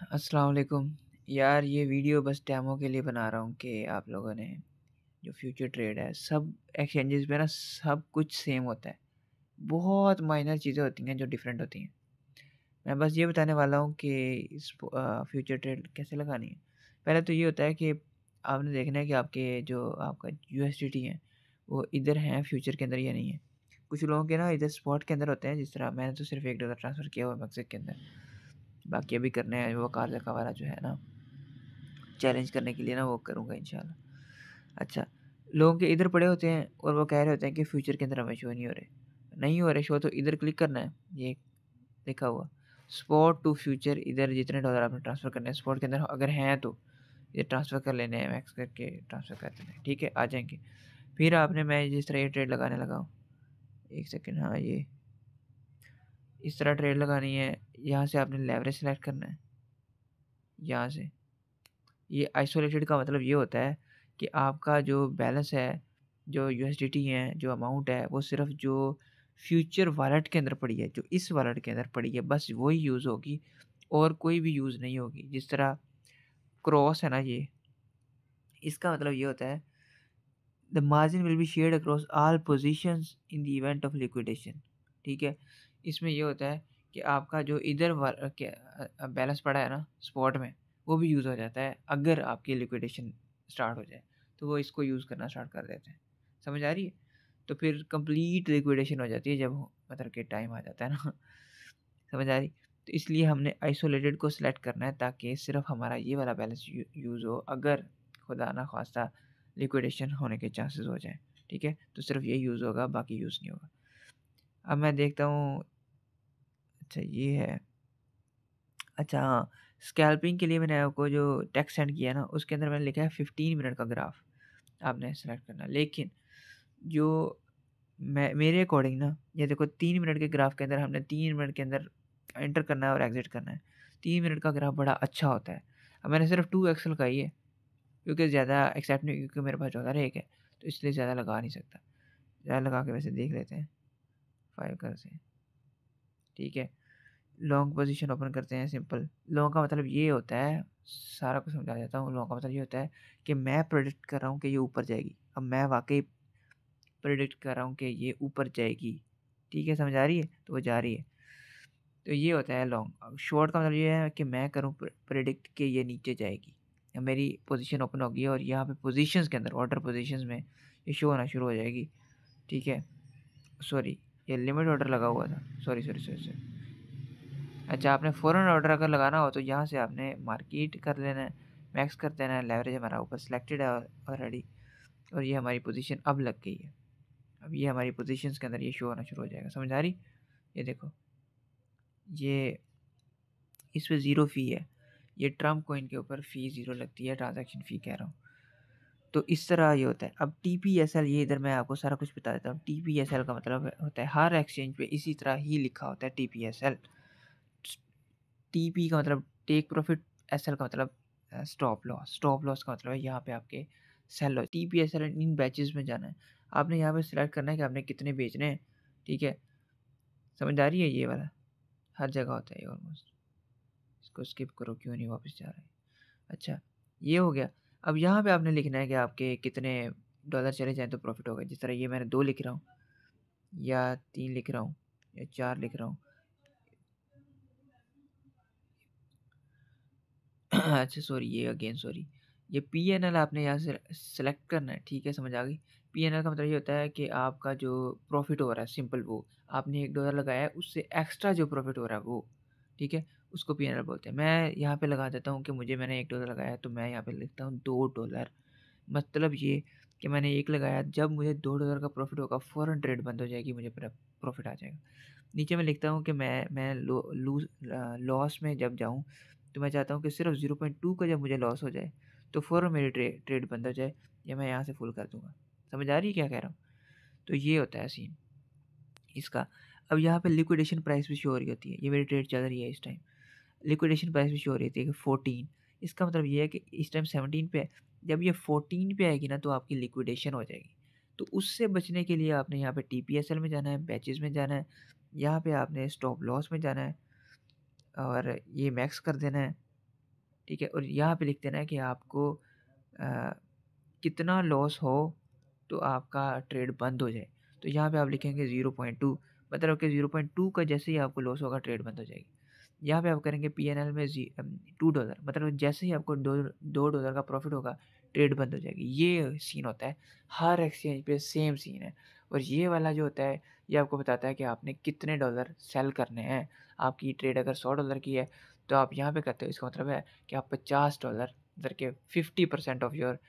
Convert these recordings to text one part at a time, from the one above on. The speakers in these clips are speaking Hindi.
अस्सलाम वालेकुम। यार ये वीडियो बस डेमो के लिए बना रहा हूँ कि आप लोगों ने जो फ्यूचर ट्रेड है सब एक्सचेंजेस पे ना सब कुछ सेम होता है। बहुत माइनर चीज़ें होती हैं जो डिफरेंट होती हैं। मैं बस ये बताने वाला हूँ कि इस फ्यूचर ट्रेड कैसे लगानी है। पहले तो ये होता है कि आपने देखना है कि आपके जो आपका यूएसडीटी है वो इधर हैं फ्यूचर के अंदर या नहीं है। कुछ लोगों के ना इधर स्पॉट के अंदर होते हैं, जिस तरह मैंने तो सिर्फ $1 ट्रांसफ़र किया हुआ है मैक्सिक के अंदर। बाकी अभी करने हैं वो कार वाला जो है ना चैलेंज करने के लिए ना वो करूँगा इंशाल्लाह। अच्छा, लोगों के इधर पड़े होते हैं और वो कह रहे होते हैं कि फ्यूचर के अंदर हमें शो नहीं हो रहे। नहीं हो रहे शो तो इधर क्लिक करना है, ये लिखा हुआ स्पॉट टू फ्यूचर, इधर जितने डॉलर आपने ट्रांसफ़र करने हैं स्पॉट के अंदर अगर हैं तो ये ट्रांसफ़र कर लेने हैं, मैक्स करके ट्रांसफ़र कर देने हैं, ठीक है? आ जाएँगे। फिर आपने मैं जिस तरह ये ट्रेड लगाने लगा हूँ, 1 सेकंड, हाँ, ये इस तरह ट्रेड लगानी है। यहाँ से आपने लेवरेज सेलेक्ट करना है, यहाँ से। ये आइसोलेटेड का मतलब ये होता है कि आपका जो बैलेंस है, जो यूएसडीटी है, जो अमाउंट है, वो सिर्फ़ जो फ्यूचर वॉलेट के अंदर पड़ी है, जो इस वॉलेट के अंदर पड़ी है, बस वही यूज़ होगी और कोई भी यूज़ नहीं होगी। जिस तरह क्रॉस है ना ये, इसका मतलब ये होता है the margin will be shared across all positions in the event of liquidation, ठीक है? इसमें ये होता है कि आपका जो इधर बैलेंस पड़ा है ना स्पॉट में, वो भी यूज़ हो जाता है अगर आपकी लिक्विडेशन स्टार्ट हो जाए, तो वो इसको यूज़ करना स्टार्ट कर देते हैं। समझ आ रही है? तो फिर कंप्लीट लिक्विडेशन हो जाती है जब मतलब कि टाइम आ जाता है ना। समझ आ रही? तो इसलिए हमने आइसोलेटेड को सिलेक्ट करना है ताकि सिर्फ़ हमारा ये वाला बैलेंस यूज़ हो, अगर खुदा ना ख़ास्ता लिक्विडेशन होने के चांसेस हो जाएँ, ठीक है? तो सिर्फ़ ये यूज़ होगा, बाकी यूज़ नहीं होगा। अब मैं देखता हूँ, अच्छा ये है। अच्छा हाँ, स्कैल्पिंग के लिए मैंने आपको जो टेक्स्ट सेंड किया ना, उसके अंदर मैंने लिखा है 15 मिनट का ग्राफ, आपने सेलेक्ट करना है। लेकिन जो मैं मेरे अकॉर्डिंग ना, ये देखो 3 मिनट के ग्राफ के अंदर हमने 3 मिनट के अंदर एंटर करना है और एग्ज़िट करना है। 3 मिनट का ग्राफ बड़ा अच्छा होता है। अब मैंने सिर्फ़ 2 एक्स लगाई है, क्योंकि ज़्यादा एक्सेप्ट नहीं, क्योंकि मेरे पास 14 रेक है, तो इसलिए ज़्यादा लगा नहीं सकता। ज़्यादा लगा के वैसे देख लेते हैं, 5 कर से, ठीक है। लॉन्ग पोज़ीशन ओपन करते हैं सिंपल। लॉन्ग का मतलब ये होता है, सारा कुछ समझा देता हूँ। लॉन्ग का मतलब ये होता है कि मैं प्रेडिक्ट कर रहा हूँ कि ये ऊपर जाएगी। अब मैं वाक़ई प्रेडिक्ट कर रहा हूँ कि ये ऊपर जाएगी, ठीक है, समझ आ रही है? तो वो जा रही है। तो ये होता है लॉन्ग। अब शॉर्ट का मतलब ये है कि मैं करूँ प्रेडिक्ट कि ये नीचे जाएगी। अब मेरी पोज़ीशन ओपन होगी और यहाँ पे पोज़ीशंस के अंदर ऑर्डर पोज़ीशंस में ये शो होना शुरू हो जाएगी, ठीक है? सॉरी, ये लिमिट ऑर्डर लगा हुआ था। सॉरी। अच्छा, आपने फ़ौरन ऑर्डर अगर लगाना हो तो यहाँ से आपने मार्केट कर लेना है, मैक्स कर देना है, लेवरेज हमारा ऊपर सिलेक्टेड है ऑलरेडी और ये हमारी पोज़ीशन अब लग गई है। अब ये हमारी पोज़ीशंस के अंदर ये शो होना शुरू हो जाएगा, समझ आ रही? ये देखो, ये इस पे ज़ीरो फ़ी है। ये ट्रम्प कॉइन के ऊपर फ़ी ज़ीरो लगती है, ट्रांज़ैक्शन फ़ी कह रहा हूँ। तो इस तरह ये होता है। अब टीपीएसएल, ये इधर मैं आपको सारा कुछ बता देता हूँ। टीपीएसएल का मतलब होता है हर एक्सचेंज पे इसी तरह ही लिखा होता है टीपीएसएल। टीपी का मतलब टेक प्रॉफ़िट, एसएल का मतलब स्टॉप लॉस। स्टॉप लॉस का मतलब है यहाँ पे आपके सेल हो। टीपीएसएल इन बैचेज़ में जाना है। आपने यहाँ पे सिलेक्ट करना है कि आपने कितने बेचने हैं, ठीक है? समझ आ रही है ये वाला? हर जगह होता है ये ऑलमोस्ट। इसको स्किप करो, क्यों नहीं वापस जा रहा है। अच्छा, ये हो गया। अब यहाँ पे आपने लिखना है कि आपके कितने डॉलर चले जाएँ तो प्रॉफ़िट होगा। जिस तरह ये मैंने 2 लिख रहा हूँ या 3 लिख रहा हूँ या 4 लिख रहा हूँ। अच्छा सॉरी, ये अगेन सॉरी। ये पीएनएल आपने यहाँ से सेलेक्ट करना है, ठीक है, समझ आ गई। पीएनएल का मतलब ये होता है कि आपका जो प्रॉफ़िट हो रहा है सिंपल वो, आपने $1 लगाया है उससे एक्स्ट्रा जो प्रॉफ़िट हो रहा है वो, ठीक है, उसको पीएनएल बोलते हैं। मैं यहाँ पे लगा देता हूँ कि मुझे मैंने $1 लगाया है तो मैं यहाँ पे लिखता हूँ $2। मतलब ये कि मैंने 1 लगाया, जब मुझे $2 का प्रॉफ़िट होगा फ़ौरन ट्रेड बंद हो जाएगी, मुझे प्रॉफ़िट आ जाएगा। नीचे मैं लिखता हूँ कि मैं लॉस में जब जाऊँ तो मैं चाहता हूँ कि सिर्फ़ 0.2 का जब मुझे लॉस हो जाए, तो फ़ौरन मेरी ट्रेड बंद हो जाए या मैं यहाँ से फुल कर दूँगा। समझ आ रही है क्या कह रहा हूँ? तो ये होता है सीन इसका। अब यहाँ पे लिक्विडेशन प्राइस भी शो हो रही होती है। ये मेरी ट्रेड चल रही है इस टाइम। लिक्विडेशन प्राइस भी शो हो रही थी कि 14। इसका मतलब ये है कि इस टाइम 17 पे है। जब ये 14 पे आएगी ना तो आपकी लिक्विडेशन हो जाएगी। तो उससे बचने के लिए आपने यहाँ पे टीपीएसएल में जाना है, बैचेज़ में जाना है, यहाँ पे आपने स्टॉप लॉस में जाना है और ये मैक्स कर देना है। ठीक है? और यहाँ पे लिख देना है कि आपको अ, कितना लॉस हो तो आपका ट्रेड बंद हो जाए। तो यहाँ पे आप लिखेंगे 0.2, मतलब कि 0.2 का जैसे ही आपको लॉस होगा ट्रेड बंद हो जाएगी। यहाँ पे आप करेंगे पीएनएल में $2, मतलब जैसे ही आपको $2 का प्रॉफ़िट होगा, ट्रेड बंद हो जाएगी। ये सीन होता है, हर एक्सचेंज पे सेम सीन है। और ये वाला जो होता है, ये आपको बताता है कि आपने कितने डॉलर सेल करने हैं। आपकी ट्रेड अगर $100 की है, तो आप यहाँ पे करते हो, इसका मतलब है कि आप $50 मतलब कि 50% ऑफ योर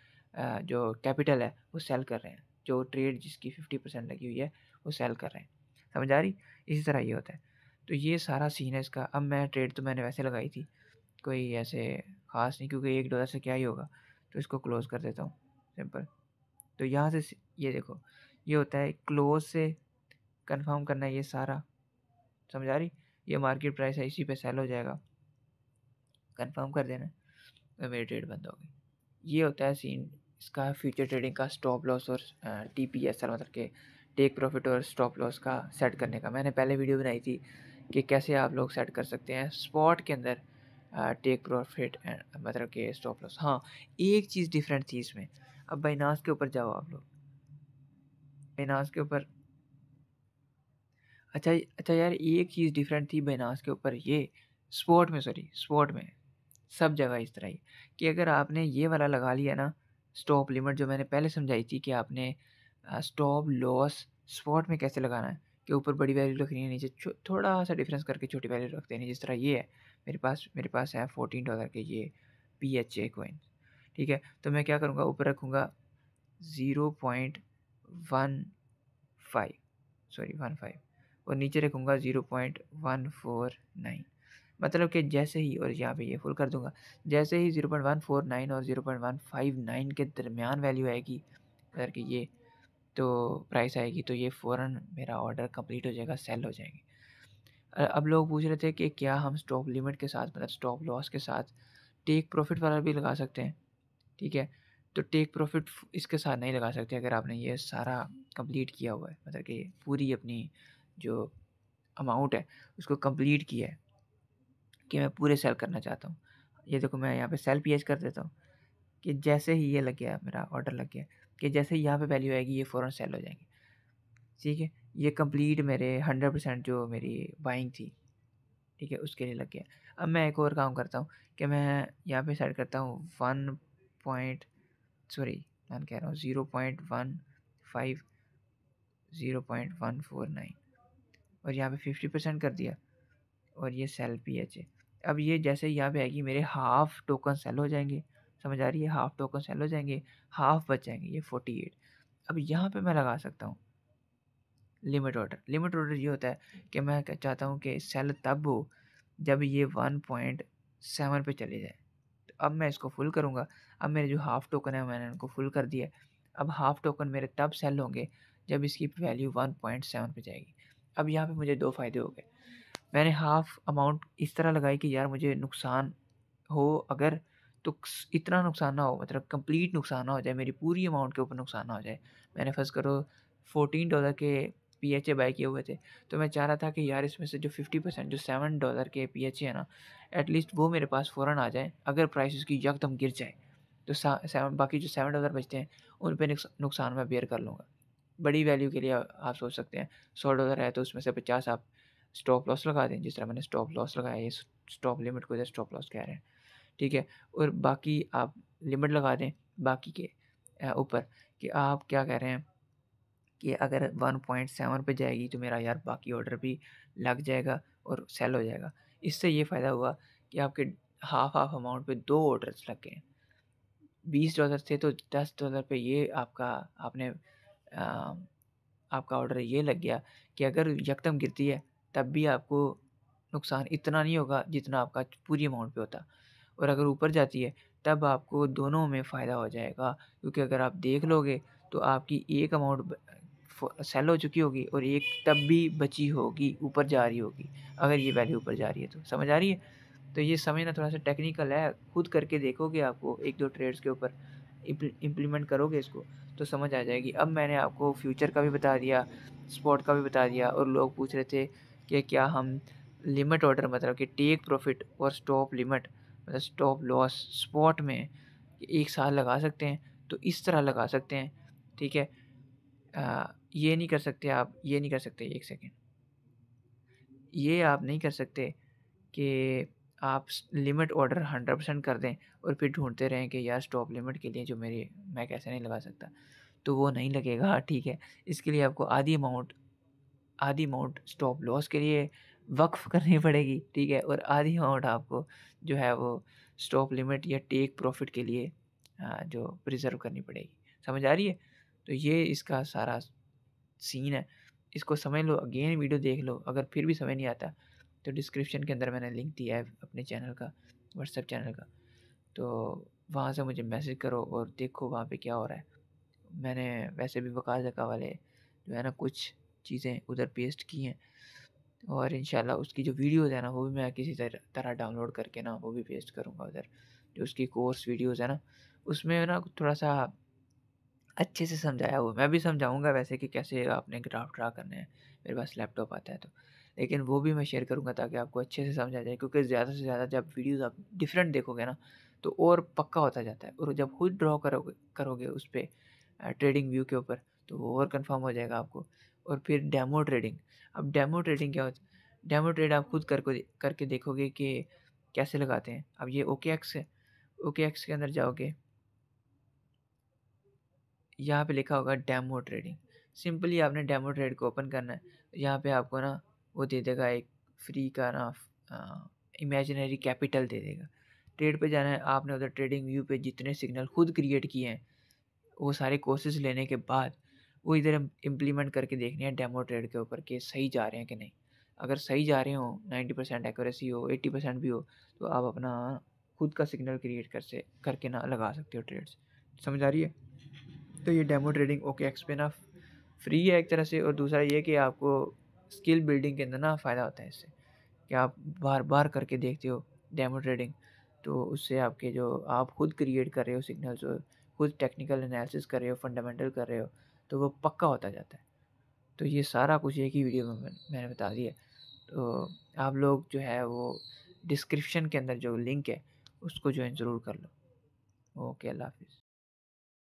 जो कैपिटल है, वो सेल कर रहे हैं। जो ट्रेड जिसकी 50% लगी हुई है, वो सेल कर रहे हैं। समझ आ रही? इसी तरह ये होता है। तो ये सारा सीन है इसका। अब मैं ट्रेड तो मैंने वैसे लगाई थी, कोई ऐसे ख़ास नहीं, क्योंकि $1 से क्या ही होगा। तो इसको क्लोज़ कर देता हूँ, सिंपल। तो यहाँ से ये देखो, ये होता है क्लोज़ से कंफर्म करना है ये सारा। समझ आ रही? ये मार्केट प्राइस है, इसी पे सेल हो जाएगा। कंफर्म कर देना और मेरी ट्रेड बंद हो गई। ये होता है सीन इसका फ्यूचर ट्रेडिंग का, स्टॉप लॉस और टीपीएसआर मतलब के टेक प्रॉफिट और स्टॉप लॉस का सेट करने का। मैंने पहले वीडियो बनाई थी कि कैसे आप लोग सेट कर सकते हैं स्पॉट के अंदर टेक प्रॉफिट मतलब के स्टॉप लॉस। हाँ, एक चीज़ डिफरेंट थी इसमें। अब बाइनांस के ऊपर जाओ आप लोग, बाइनांस के ऊपर। अच्छा अच्छा यार, एक चीज़ डिफरेंट थी बाइनांस के ऊपर, ये स्पॉट में, सॉरी स्पॉट में सब जगह इस तरह ही कि अगर आपने ये वाला लगा लिया ना, स्टॉप लिमिट जो मैंने पहले समझाई थी कि आपने स्टॉप लॉस स्पॉट में कैसे लगाना है, कि ऊपर बड़ी वैल्यू रखनी है, नीचे थोड़ा सा डिफरेंस करके छोटी वैल्यू रख देनी। जिस तरह ये है, मेरे पास है $14 के ये PHA कॉइन। ठीक है, तो मैं क्या करूँगा, ऊपर रखूँगा 0.15, सॉरी 15, और नीचे रखूँगा 0.149। मतलब कि जैसे ही, और यहाँ पे ये फुल कर दूँगा, जैसे ही 0.149 और 0.159 के दरमियान वैल्यू आएगी, अगर कि ये तो प्राइस आएगी, तो ये फ़ौरन मेरा ऑर्डर कंप्लीट हो जाएगा, सेल हो जाएंगे। अब लोग पूछ रहे थे कि क्या हम स्टॉप लिमिट के साथ, मतलब स्टॉप लॉस के साथ टेक प्रॉफिट वाला भी लगा सकते हैं? ठीक है, तो टेक प्रॉफिट इसके साथ नहीं लगा सकते अगर आपने ये सारा कंप्लीट किया हुआ है, मतलब कि पूरी अपनी जो अमाउंट है उसको कंप्लीट किया है, कि मैं पूरे सेल करना चाहता हूँ। ये देखो, मैं यहाँ पे सेल पीएच कर देता हूँ कि जैसे ही ये लग गया, मेरा ऑर्डर लग गया, कि जैसे ही यहाँ पे वैल्यू आएगी ये फ़ौरन सेल हो जाएंगे। ठीक है, ये कंप्लीट मेरे 100% जो मेरी बाइंग थी, ठीक है, उसके लिए लग गया। अब मैं एक और काम करता हूँ कि मैं यहाँ पे सेट करता हूँ 1 पॉइंट, सॉरी मैं कह रहा हूँ 0.15, 0.149, और यहाँ पे 50% कर दिया, और ये सेल पीएच है। अब ये जैसे ही यहाँ पे आएगी, मेरे हाफ टोकन सेल हो जाएंगे। समझ आ रही है? हाफ टोकन सेल हो जाएंगे, हाफ बच जाएंगे, ये 48। अब यहाँ पे मैं लगा सकता हूँ लिमिट ऑर्डर। लिमिट ऑर्डर ये होता है कि मैं चाहता हूँ कि सेल तब हो जब ये 1.7 पे चले जाए। तो अब मैं इसको फुल करूँगा। अब मेरे जो हाफ टोकन है मैंने उनको फुल कर दिया है। अब हाफ टोकन मेरे तब सेल होंगे जब इसकी वैल्यू 1.7 पे जाएगी। अब यहाँ पे मुझे दो फ़ायदे हो गए। मैंने हाफ अमाउंट इस तरह लगाई कि यार मुझे नुकसान हो अगर, तो इतना नुकसान ना हो, मतलब कंप्लीट नुकसान ना हो जाए, मेरी पूरी अमाउंट के ऊपर नुकसान ना हो जाए। मैंने फर्स्ट करो $14 के PHA बाय किए हुए थे, तो मैं चाह रहा था कि यार इसमें से जो 50% जो $7 के PHA है ना, एटलीस्ट वो मेरे पास फ़ौरन आ जाए। अगर प्राइस उसकी यकदम गिर जाए तो बाकी जो $7 बचते हैं उन पे नुकसान मैं बेयर कर लूँगा। बड़ी वैल्यू के लिए आप सोच सकते हैं $100 है तो उसमें से 50 आप स्टॉप लॉस लगा दें, जिस तरह मैंने स्टॉप लॉस लगाया, ये स्टॉप लिमिट को इधर स्टॉप लॉस कह रहे हैं। ठीक है, और बाकी आप लिमिट लगा दें बाकी के ऊपर, कि आप क्या कह रहे हैं कि अगर 1.7 पे जाएगी तो मेरा यार बाकी ऑर्डर भी लग जाएगा और सेल हो जाएगा। इससे ये फ़ायदा हुआ कि आपके हाफ हाफ अमाउंट पे 2 ऑर्डर्स लग गए। $20 थे तो $10 पे ये आपका आपने आपका ऑर्डर ये लग गया कि अगर यकदम गिरती है तब भी आपको नुकसान इतना नहीं होगा जितना आपका पूरी अमाउंट पे होता, और अगर ऊपर जाती है तब आपको दोनों में फ़ायदा हो जाएगा, क्योंकि अगर आप देख लोगे तो आपकी एक अमाउंट सेल हो चुकी होगी और एक तब भी बची होगी, ऊपर जा रही होगी, अगर ये वैल्यू ऊपर जा रही है तो। समझ आ रही है? तो ये समझना थोड़ा सा टेक्निकल है, खुद करके देखोगे आपको एक दो ट्रेड्स के ऊपर इम्प्लीमेंट करोगे इसको तो समझ आ जाएगी। अब मैंने आपको फ्यूचर का भी बता दिया, स्पॉट का भी बता दिया, और लोग पूछ रहे थे कि क्या हम लिमिट ऑर्डर मतलब कि टेक प्रॉफिट और स्टॉप लिमिट मतलब स्टॉप लॉस स्पॉट में 1 साल लगा सकते हैं, तो इस तरह लगा सकते हैं, ठीक है? ये नहीं कर सकते आप, ये नहीं कर सकते, 1 सेकंड। ये आप नहीं कर सकते कि आप लिमिट ऑर्डर 100% कर दें और फिर ढूंढते रहें कि यार स्टॉप लिमिट के लिए जो मेरी मैं कैसे नहीं लगा सकता, तो वो नहीं लगेगा, ठीक है? इसके लिए आपको आधी अमाउंट स्टॉप लॉस के लिए वक्फ करनी पड़ेगी, ठीक है? और आधी अमाउंट आपको जो है वो स्टॉप लिमिट या टेक प्रॉफिट के लिए जो प्रिजर्व करनी पड़ेगी। समझ आ रही है? तो ये इसका सारा सीन है। इसको समझ लो, अगेन वीडियो देख लो, अगर फिर भी समझ नहीं आता तो डिस्क्रिप्शन के अंदर मैंने लिंक दिया है अपने चैनल का, व्हाट्सएप चैनल का, तो वहाँ से मुझे मैसेज करो और देखो वहाँ पे क्या हो रहा है। मैंने वैसे भी वकास ज़का वाले जो है ना कुछ चीज़ें उधर पेस्ट की हैं और इंशाल्लाह उसकी जो वीडियोज़ है ना वो भी मैं किसी तरह डाउनलोड करके ना वो भी पेस्ट करूँगा उधर। जो उसकी कोर्स वीडियोज़ है ना उसमें ना थोड़ा-सा अच्छे से समझाया हुआ है। मैं भी समझाऊँगा वैसे कि कैसे आपने ग्राफ ड्रा करने हैं, मेरे पास लैपटॉप आता है तो। लेकिन वो भी मैं शेयर करूँगा ताकि आपको अच्छे से समझ आ जाए क्योंकि ज़्यादा से ज़्यादा जब वीडियोज़ आप डिफरेंट देखोगे ना, तो और पक्का होता जाता है और जब खुद ड्रा करोगे करोगे उस पे ट्रेडिंग व्यू के ऊपर, तो वो और कन्फर्म हो जाएगा आपको। और फिर डेमो ट्रेडिंग, अब डेमो ट्रेडिंग क्या होता है? डेमो ट्रेड आप खुद करके देखोगे कि कैसे लगाते हैं। अब ये ओकेएक्स है, ओकेएक्स के अंदर जाओगे, यहाँ पे लिखा होगा डेमो ट्रेडिंग। सिंपली आपने डेमो ट्रेड को ओपन करना है। यहाँ पे आपको ना वो दे देगा एक फ्री का ना इमेजिनरी कैपिटल दे देगा। ट्रेड पे जाना है, आपने उधर ट्रेडिंग व्यू पे जितने सिग्नल खुद क्रिएट किए हैं, वो सारे कोर्सेज़ लेने के बाद वो इधर इम्प्लीमेंट करके देखने हैं डेमो ट्रेड के ऊपर कि सही जा रहे हैं कि नहीं। अगर सही जा रहे हो, 90% एक्यूरेसी हो, 80% भी हो, तो आप अपना खुद का सिग्नल क्रिएट करके ना लगा सकते हो ट्रेड्स। समझ आ रही है? तो ये डेमो ट्रेडिंग ओकेएक्स पे ना फ्री है एक तरह से, और दूसरा ये कि आपको स्किल बिल्डिंग के अंदर ना फ़ायदा होता है इससे कि आप बार-बार करके देखते हो डेमो ट्रेडिंग, तो उससे आपके जो आप खुद क्रिएट कर रहे हो सिग्नल्स और खुद टेक्निकल एनालिसिस कर रहे हो, फंडामेंटल कर रहे हो, तो वो पक्का होता जाता है। तो ये सारा कुछ एक ही वीडियो में मैंने बता दिया। तो आप लोग जो है वो डिस्क्रिप्शन के अंदर जो लिंक है, उसको जॉइन ज़रूर कर लो। ओके, अल्लाह हाफ़िज़।